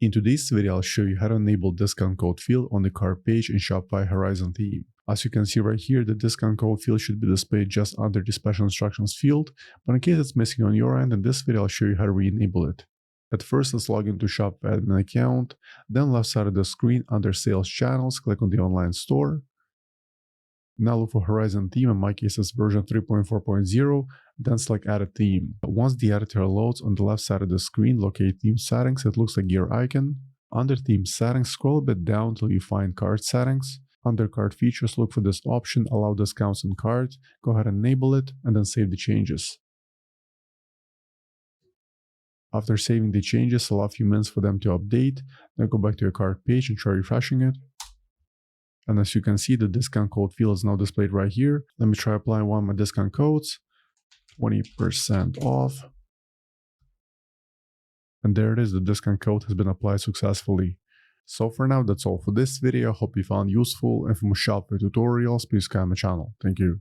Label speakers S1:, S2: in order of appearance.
S1: In today's video, I'll show you how to enable discount code field on the cart page in Shopify Horizon theme. As you can see right here, the discount code field should be displayed just under the special instructions field, but in case it's missing on your end, in this video I'll show you how to re-enable it. At first, let's log into Shopify admin account, then left side of the screen under Sales Channels, click on the online store. Now look for Horizon theme, in my case it's version 3.4.0, then select Add a theme. Once the editor loads, on the left side of the screen, locate theme settings. It looks like gear icon. Under theme settings, scroll a bit down till you find cart settings. Under cart features, look for this option, allow discounts in cart. Go ahead and enable it, and then save the changes. After saving the changes, allow a few minutes for them to update. Then go back to your cart page and try refreshing it. And as you can see, the discount code field is now displayed right here. Let me try applying one of my discount codes. 20% off. And there it is, the discount code has been applied successfully. So for now, that's all for this video. Hope you found useful, and for more Shopify tutorials, please comment my channel. Thank you.